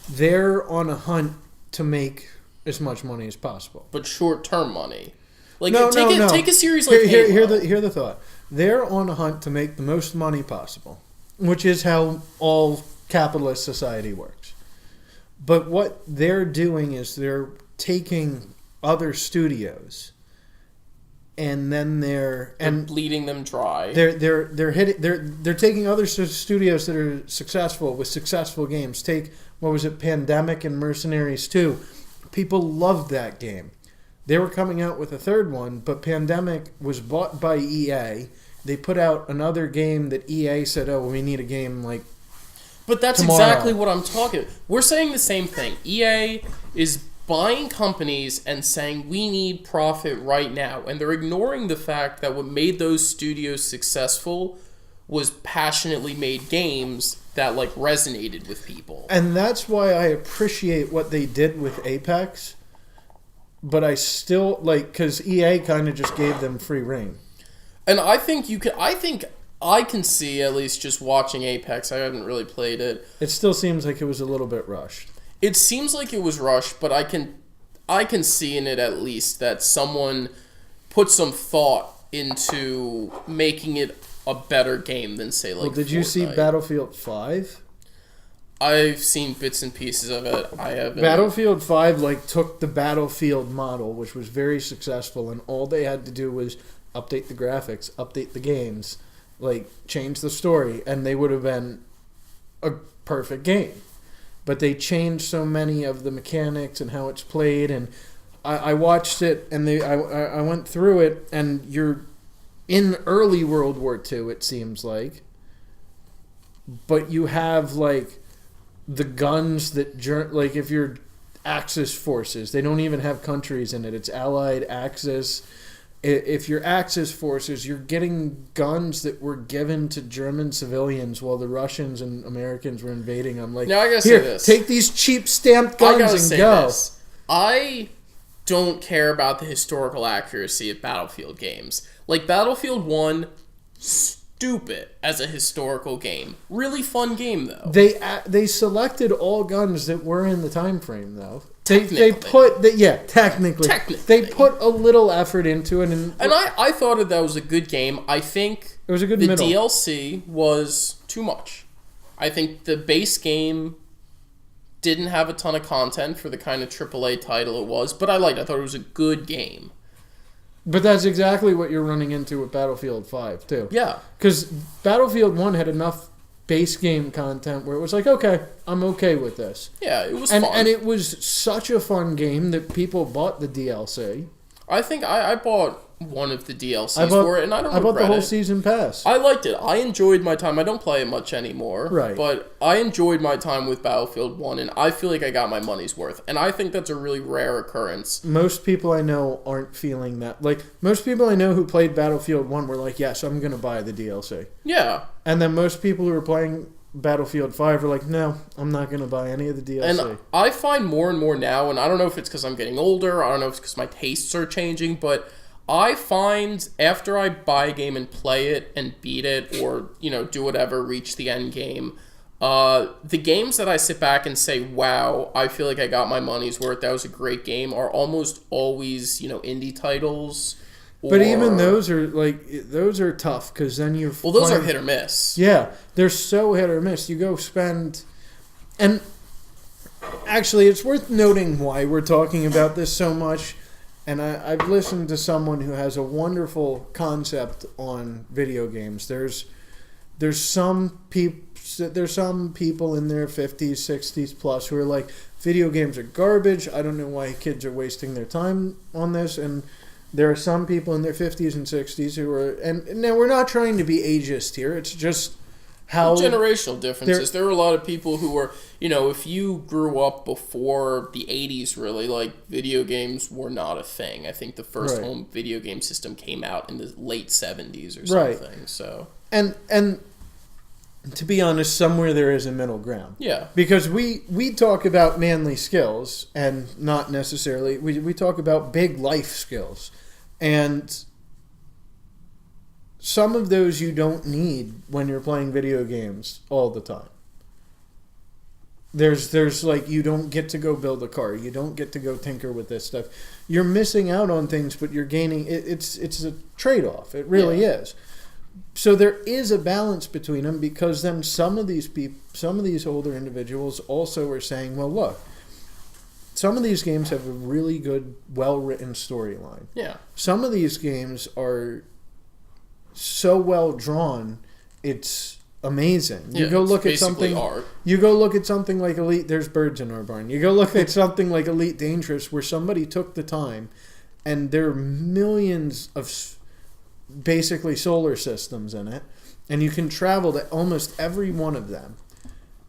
they're on a hunt to make as much money as possible, but short-term money. Like no. Take a series like hear the thought. They're on a hunt to make the most money possible, which is how all capitalist society works. But what they're doing is they're taking other studios, and then they're bleeding them dry. They're taking other studios that are successful with successful games. Take Pandemic and Mercenaries 2. People loved that game. They were coming out with a third one, but Pandemic was bought by EA. They put out another game that EA said, "Oh, we need a game like." But that's tomorrow. Exactly what I'm talking. We're saying the same thing. EA is buying companies and saying we need profit right now, and they're ignoring the fact that what made those studios successful was passionately made games that resonated with people. And that's why I appreciate what they did with Apex, but I still because EA kind of just gave them free reign. And I think I can see, at least just watching Apex, I haven't really played it. It still seems like it was a little bit rushed. It seems like it was rushed, but I can see in it at least that someone put some thought into making it a better game than say did you see Battlefield 5? I've seen bits and pieces of it. I haven't. Battlefield 5 took the Battlefield model, which was very successful, and all they had to do was update the graphics, update the games, change the story, and they would have been a perfect game. But they changed so many of the mechanics and how it's played, and I watched it, and I went through it, and you're in early World War II, it seems like, but you have the guns that if you're Axis forces, they don't even have countries in it. It's Allied Axis. If you're Axis forces, you're getting guns that were given to German civilians while the Russians and Americans were invading them. Now I gotta say this: take these cheap stamped guns and go. I don't care about the historical accuracy of Battlefield games. Battlefield 1, stupid as a historical game. Really fun game though. They selected all guns that were in the time frame though. Technically. They put a little effort into it, and I thought that was a good game. I think it was a good the middle. DLC was too much. I think the base game didn't have a ton of content for the kind of AAA title it was, but I thought it was a good game. But that's exactly what you're running into with Battlefield 5 too. Yeah, because Battlefield 1 had enough base game content where it was okay, I'm okay with this. Yeah, it was fun. And it was such a fun game that people bought the DLC. I think I bought one of the DLCs I bought, for it, and I don't I bought the regret whole it. season pass. I liked it. I enjoyed my time. I don't play it much anymore. Right. But I enjoyed my time with Battlefield 1, and I feel like I got my money's worth. And I think that's a really rare occurrence. Most people I know aren't feeling that. Like, most people I know who played Battlefield 1 were like, yes, I'm going to buy the DLC. Yeah. And then most people who are playing Battlefield 5 are like, no, I'm not going to buy any of the DLC. And I find more and more now, and I don't know if it's because I'm getting older, I don't know if it's because my tastes are changing, but I find after I buy a game and play it and beat it, or, you know, do whatever, reach the end game, the games that I sit back and say, wow, I feel like I got my money's worth, that was a great game, are almost always, you know, indie titles. But even those are tough, because then you're well, those are hit or miss. Yeah, they're so hit or miss. You go spend, and actually, it's worth noting why we're talking about this so much. And I've listened to someone who has a wonderful concept on video games. There's some people in their 50s, 60s plus who are like, video games are garbage. I don't know why kids are wasting their time on this. And there are some people in their 50s and 60s who are, and now we're not trying to be ageist here. It's just how generational differences. There were a lot of people who were, you know, if you grew up before the 80s, really, like, video games were not a thing. I think the first home video game system came out in the late 70s or something. So and to be honest, somewhere there is a middle ground. Yeah. Because we talk about manly skills and not necessarily we talk about big life skills. And some of those you don't need when you're playing video games all the time. There's like, you don't get to go build a car. You don't get to go tinker with this stuff. You're missing out on things, but you're gaining. It's a trade-off. It really is. So there is a balance between them, because then some of these older individuals also are saying, well, look, some of these games have a really good, well-written storyline. Yeah. Some of these games are so well drawn, it's amazing. You go look at something. Art. You go look at something like Elite. There's birds in our barn. You go look at something like Elite Dangerous, where somebody took the time, and there are millions of basically solar systems in it, and you can travel to almost every one of them.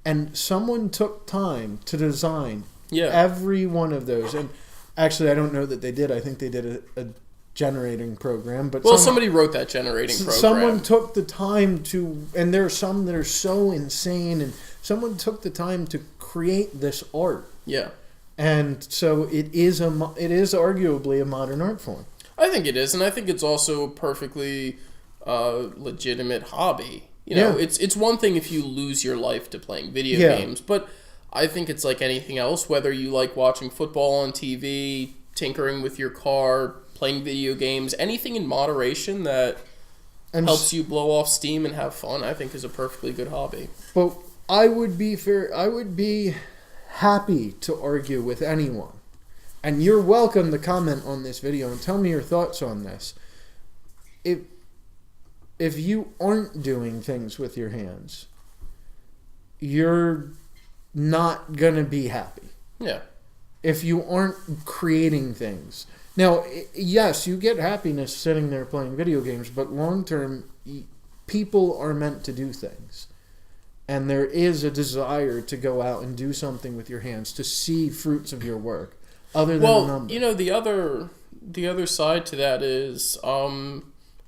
And someone took time to design every one of those. And actually, I don't know that they did. I think they did a generating program, but somebody wrote that generating program. Someone took the time to, and there are some that are so insane, and someone took the time to create this art. Yeah, and so it is arguably a modern art form. I think it is, and I think it's also a perfectly legitimate hobby. You know, it's one thing if you lose your life to playing video games, but I think it's like anything else. Whether you like watching football on TV, tinkering with your car, playing video games, anything in moderation that helps you blow off steam and have fun, I think is a perfectly good hobby. But I would be happy to argue with anyone. And you're welcome to comment on this video and tell me your thoughts on this. If you aren't doing things with your hands, you're not going to be happy. Yeah. If you aren't creating things. Now, yes, you get happiness sitting there playing video games, but long term, people are meant to do things. And there is a desire to go out and do something with your hands, to see fruits of your work, other than a number. You know, the other side to that is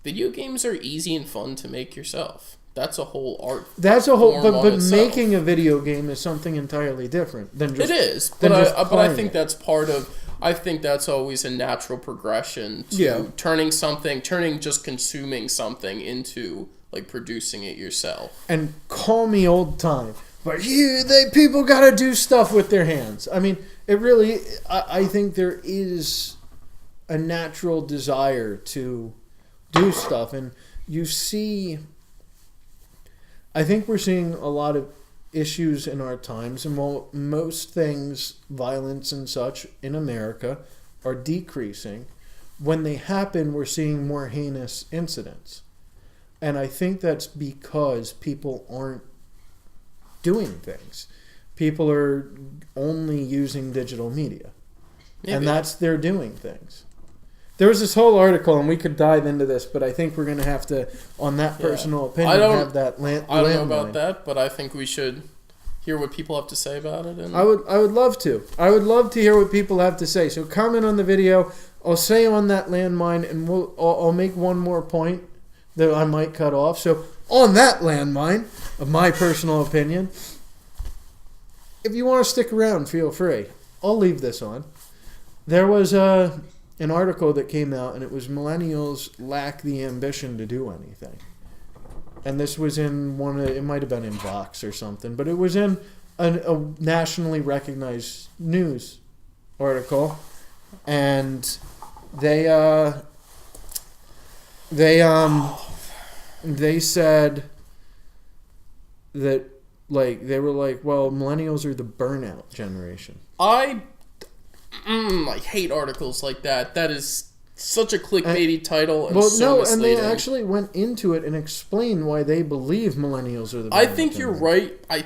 video games are easy and fun to make yourself. That's a whole art. That's a whole, but making a video game is something entirely different than just. It is, but I think that's part of. I think that's always a natural progression to turning just consuming something into like producing it yourself. And call me old time, but people got to do stuff with their hands. I mean, it really. I think there is a natural desire to do stuff, and you see. I think we're seeing a lot of issues in our times, and while most things, violence and such in America, are decreasing, when they happen, we're seeing more heinous incidents. And I think that's because people aren't doing things. People are only using digital media. Maybe. And they're doing things. There was this whole article, and we could dive into this, but I think we're going to have to, on that personal opinion, have that I don't know about that, but I think we should hear what people have to say about it. And I would love to. I would love to hear what people have to say. So comment on the video. I'll say on that landmine, and I'll make one more point that I might cut off. So on that landmine, of my personal opinion, if you want to stick around, feel free. I'll leave this on. There was an article that came out, and it was millennials lack the ambition to do anything. And this was in it might have been in Vox or something, but it was in a nationally recognized news article, and they said that they were like, well, millennials are the burnout generation. I hate articles like that. That is such a clickbaity title and so misleading. And they actually went into it and explained why they believe millennials are the burnout I think generation. you're right.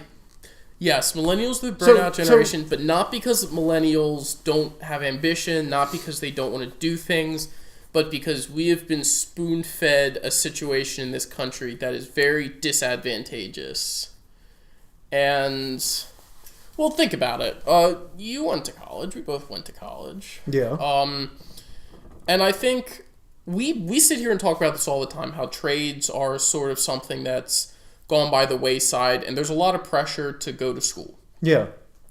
Yes, millennials are the burnout generation, but not because millennials don't have ambition, not because they don't want to do things, but because we have been spoon-fed a situation in this country that is very disadvantageous. And, well, think about it. You went to college. We both went to college. Yeah. And I think we sit here and talk about this all the time, how trades are sort of something that's gone by the wayside, and there's a lot of pressure to go to school. Yeah.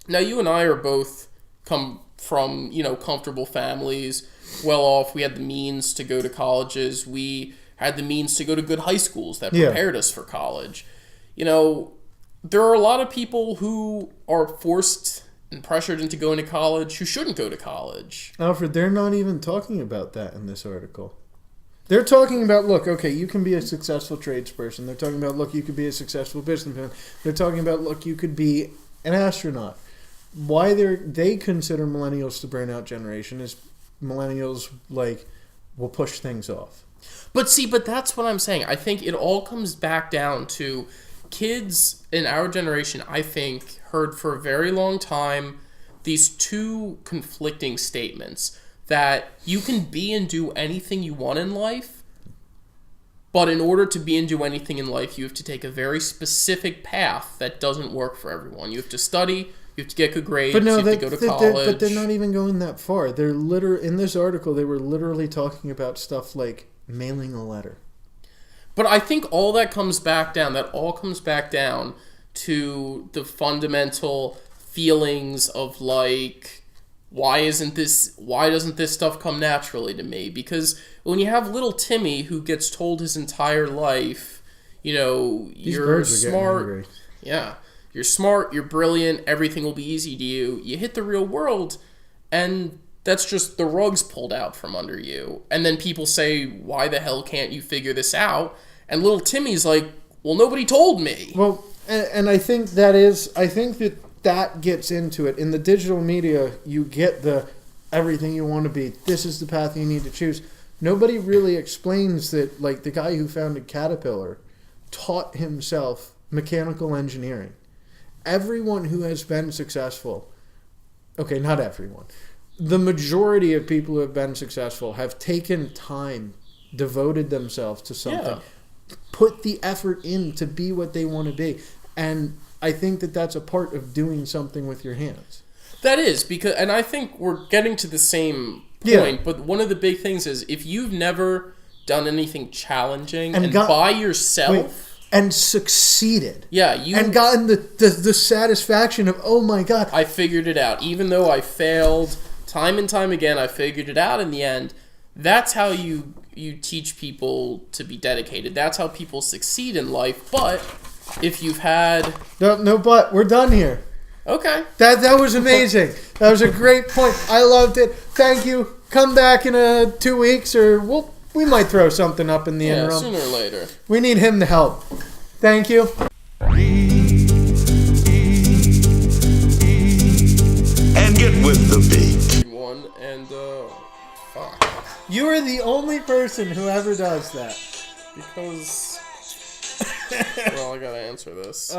Now, you and I are both come from, comfortable families, well off. We had the means to go to colleges. We had the means to go to good high schools that prepared us for college. There are a lot of people who are forced and pressured into going to college who shouldn't go to college. Alfred, they're not even talking about that in this article. They're talking about, look, okay, you can be a successful tradesperson. They're talking about, look, you could be a successful businessman. They're talking about, look, you could be an astronaut. Why they consider millennials the burnout generation is millennials, will push things off. But that's what I'm saying. I think it all comes back down to kids in our generation, I think, heard for a very long time these two conflicting statements that you can be and do anything you want in life, but in order to be and do anything in life, you have to take a very specific path that doesn't work for everyone. You have to study, you have to get good grades, you have to go to college. But they're not even going that far. They're in this article, they were literally talking about stuff like mailing a letter. But I think all that comes back down to the fundamental feelings of why doesn't this stuff come naturally to me? Because when you have little Timmy who gets told his entire life, you're smart. Yeah. You're smart, you're brilliant, everything will be easy to you. You hit the real world and that's just the rug's pulled out from under you. And then people say, why the hell can't you figure this out? And little Timmy's like, well, nobody told me. Well, and I think that gets into it. In the digital media, you get everything you want to be. This is the path you need to choose. Nobody really explains that, the guy who founded Caterpillar taught himself mechanical engineering. Everyone who has been successful, okay, not everyone, the majority of people who have been successful have taken time, devoted themselves to something, put the effort in to be what they want to be. And I think that's a part of doing something with your hands. That is, and I think we're getting to the same point, but one of the big things is if you've never done anything challenging and by yourself... and succeeded. Yeah, and gotten the satisfaction of, oh my God. I figured it out. Even though I failed time and time again, I figured it out in the end. That's how you teach people to be dedicated. That's how people succeed in life. But if you've had... No, but we're done here. Okay. That was amazing. That was a great point. I loved it. Thank you. Come back in 2 weeks or we might throw something up in the interim. Sooner or later. We need him to help. Thank you. And get with the beat. Fuck. You are the only person who ever does that. Because... well, I gotta answer this.